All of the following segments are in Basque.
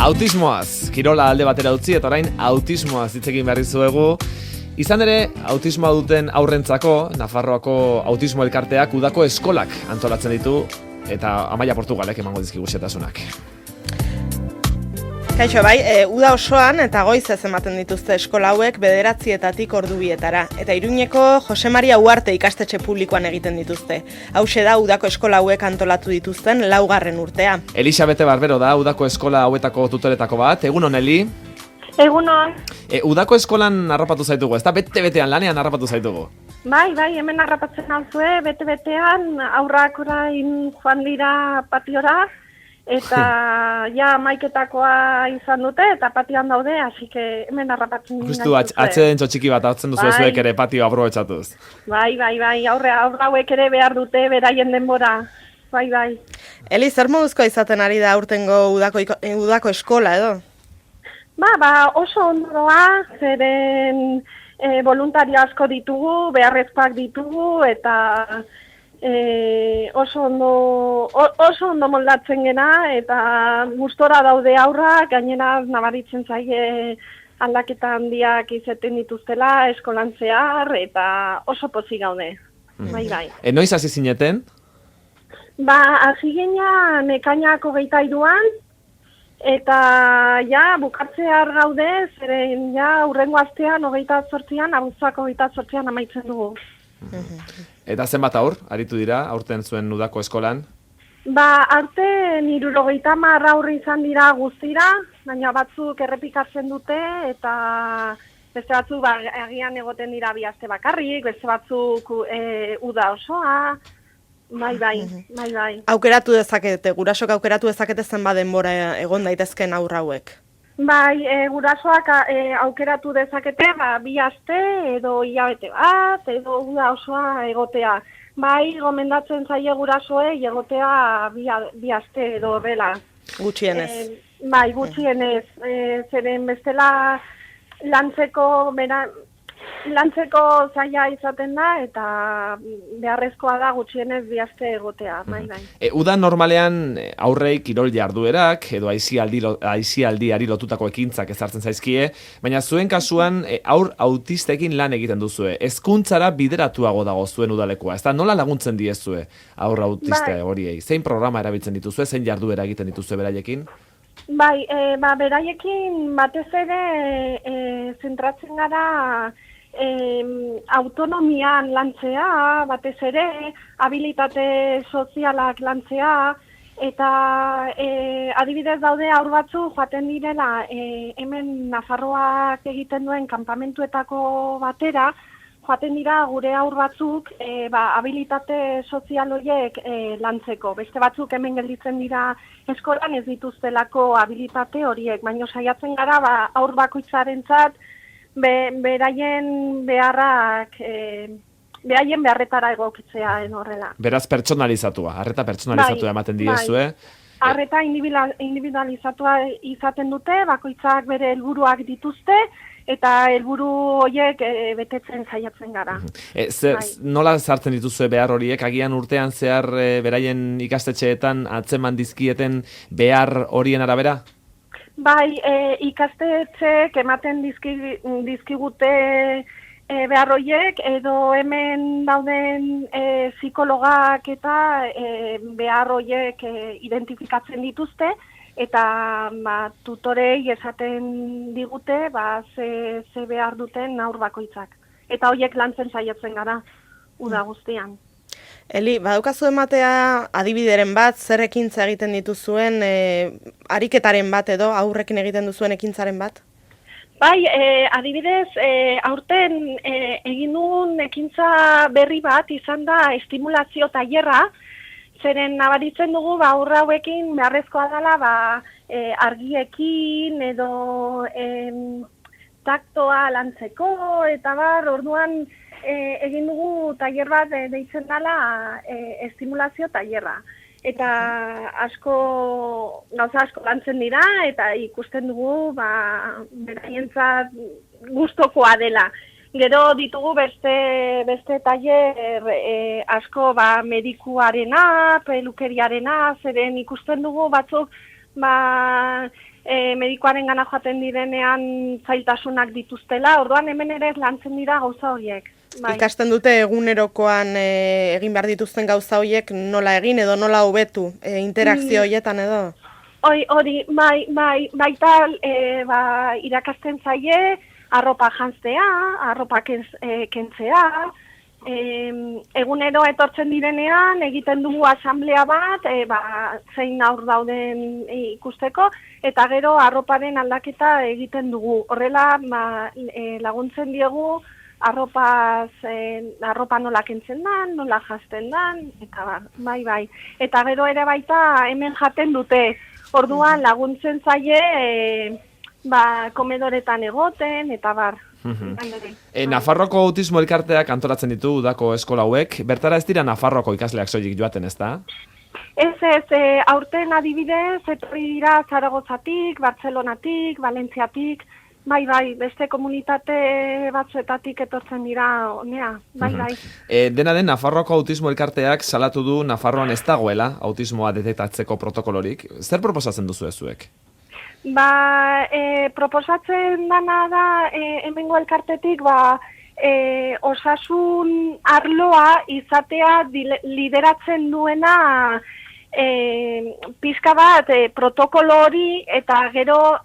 Autismoaz, kirola alde batera utzi eta orain autismoaz hitz egin behar dizuegu. Izan ere, autismoa duten aurrentzako, Nafarroako autismo elkarteak udako eskolak antolatzen ditu eta Amaia Portugalek emango dizkigu xehetasunak. Kaixo, bai, uda osoan eta goizez ematen dituzte eskola hauek 9:00 ordubietara. Eta Iruñeko Jose Maria Uarte ikastetxe publikoan egiten dituzte. Hauxe da udako eskola hauek antolatu dituzten 4. urtea. Elisabete Barbero da udako eskola hauetako tutoretako bat. Egunon, Eli? Egunon. Udako eskolan harrapatu zaitugu, ez da bete-betean lanean harrapatu zaitugu? Bai, hemen harrapatzen alzue, bete-betean aurrak orain joan dira patiora, eta ja maiketakoa izan dute eta patioan daude, así que hemen harrapatzen Justu atxeden txotxiki bat hartzen duzu zuek ere patio aprobetxatuz. Bai, aurra hauek ere behar dute beraien denbora. Bai. Eli, zer moduzkoa izaten ari da aurtengo udako eskola edo? Ba, oso ondoa, zeren voluntario asko ditugu, beharrezkoak ditugu, eta oso ondo moldatzen gena, eta gustora daude aurrak, gainera nabaritzen zaie aldaketa handiak izaten dituztela, eskolan zehar, eta oso pozik gaude. Bai. Noiz hasi zineten? Ba, hasi ginean ekainak 23an, eta ja bukatzear gaude, zeren ja hurrengo astean 28an, abuztuak 28an amaitzen dugu. Eta zenbat aur, aritu dira, aurten zuen udako eskolan? Ba, aurten 70 aur izan dira guztira, baina batzuk errepikatzen dute, eta beste batzuk agian egoten dira 2 aste bakarrik, beste batzuk uda osoa. Bai. Aukeratu dezakete, gurasok aukeratu dezakete zenbat denbora egon daitezken aur hauek? Bai, gurasoak aukeratu dezakete, 2 aste edo hilabete bat, edo uda osoa egotea. Bai, gomendatzen zaie gurasoei egotea 2 aste edo horrela. Gutxienez. Bai, gutxienez, zeren bestela lantzeko zaila izaten da, eta beharrezkoa da gutxienez 2 aste egotea. Bai. Uda normalean aurrei kirol jarduerak edo aisialdiari lotutako ekintzak ezartzen zaizkie, baina zuen kasuan aur autistekin lan egiten duzue. Hezkuntzara bideratuago dago zuen udalekua. Ezta nola laguntzen diezue aur autiste horiei? Zein programa erabiltzen dituzue, zein jarduera egiten dituzue beraiekin? Bai, beraiekin batez ere zentratzen gara autonomian lantzea, batez ere, habilitate sozialak lantzea, eta adibidez daude aur batzu joaten direla hemen Nafarroak egiten duen kanpamentuetako batera, joaten dira gure aur batzuk habilitate sozial horiek lantzeko. Beste batzuk hemen gelditzen dira eskolan ez dituztelako habilitate horiek, baina saiatzen gara aur bakoitzarentzat beraien beharretara egokitzea horrela. Beraz pertsonalizatua, arreta pertsonalizatua ematen diezue. Arreta individualizatua izaten dute, bakoitzak bere helburuak dituzte, eta helburu horiek betetzen saiatzen gara. Nola sartzen dituzue behar horiek? Agian urtean zehar beraien ikastetxeetan atzeman dizkieten behar horien arabera? Bai, ikastetxeek ematen dizkigute behar horiek, edo hemen dauden psikologak eta behar horiek identifikatzen dituzte, eta tutorei esaten digute ze behar duten aur bakoitzak. Eta horiek lantzen saiatzen gara uda guztian. Eli, badaukazu ematea adibideren bat, zer ekintza egiten dituzuen, ariketaren bat edo, aurrekin egiten duzuen ekintzaren bat? Bai, adibidez, aurten egin duen ekintza berri bat izan da estimulazio tailerra, zeren nabaritzen dugu aurra hauekin beharrezkoa dela argiekin edo taktoa lantzeko, eta orduan egin dugu tailer bat deitzen dela estimulazio tailerra. Eta gauza asko lantzen dira, eta ikusten dugu beraientzat gustokoa dela. Gero ditugu beste tailer asko medikuarena, pelukeriarena, zeren ikusten dugu batzuk medikoaren gana joaten direnean zailtasunak dituztela, orduan hemen ere lantzen dira gauza horiek. Bai. Ikasten dute egunerokoan egin behar dituzten gauza horiek nola egin edo nola hobetu interakzio horietan edo? Hori, baita irakasten zaie, arropa jantzea, arropa kentzea, egunero etortzen direnean egiten dugu asamblea bat, zein aur dauden ikusteko, eta gero arroparen aldaketa egiten dugu. Horrela laguntzen diegu arropa nola kentzen dan, nola jazten dan, eta bai. Eta gero ere baita hemen jaten dute, orduan laguntzen zaie komedoretan egoten, eta bar. Nafarroko autismo elkarteak antolatzen ditu udako eskola hauek, bertara ez dira Nafarroko ikasleak soilik joaten, ezta? Ez, aurten adibidez, etorri dira Zaragozatik, Bartzelonatik, Valentziatik, bai, beste komunitate batzuetatik etortzen dira honea, bai. Dena den, Nafarroako autismo elkarteak salatu du Nafarroan ez dagoela autismoa detektatzeko protokolorik. Zer proposatzen duzu zuek? Proposatzen dana da, hemengo elkartetik, osasun arloa izatea lideratzen duena pixka bat protokolo hori eta gero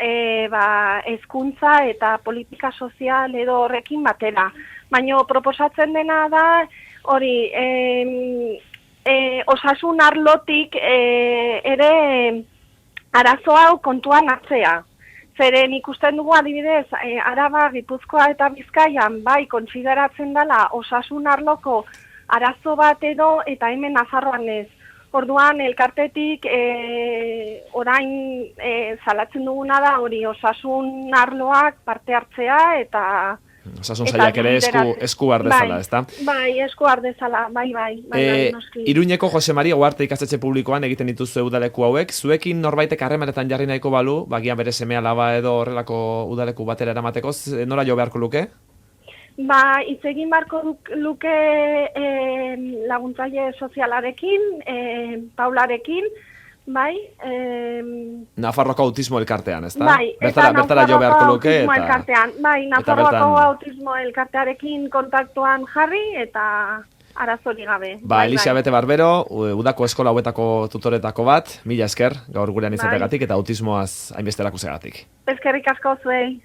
hezkuntza eta politika sozial edo horrekin batera. Baina proposatzen dena da hori osasun arlotik ere arazo hau kontuan hartzea. Zeren ikusten dugu adibidez, Araba, Gipuzkoa eta Bizkaian bai kontsideratzen dela osasun arloko arazo bat edo eta hemen Nafarroan ez. Orduan, elkartetik orain salatzen duguna da hori osasun arloak parte hartzea eta... Osasun sailak ere esku ardezala, ezta? Bai, esku ardezala, bai, noski. Iruñeko Jose Maria Uharte ikastetxe publikoan egiten dituzue udaleku hauek, zuekin norbaitek harremanetan jarri nahiko balu, bagian bere seme-alaba edo horrelako udaleku batera eramateko, nola jo beharko luke? Hitz egin beharko luke laguntzaile sozialarekin, Paularekin, bai. Nafarroko autismo elkartean, ezta? Bai, eta Nafarroko autismo elkartean. Bai, Nafarroko autismo elkartearekin kontaktuan jarri eta arazori gabe. Elisabete Barbero, udako eskola hauetako tutoretako bat, mila esker, gaur gurean izateagatik eta autismoaz hainbeste erakuseagatik. Eskerrik asko zuei.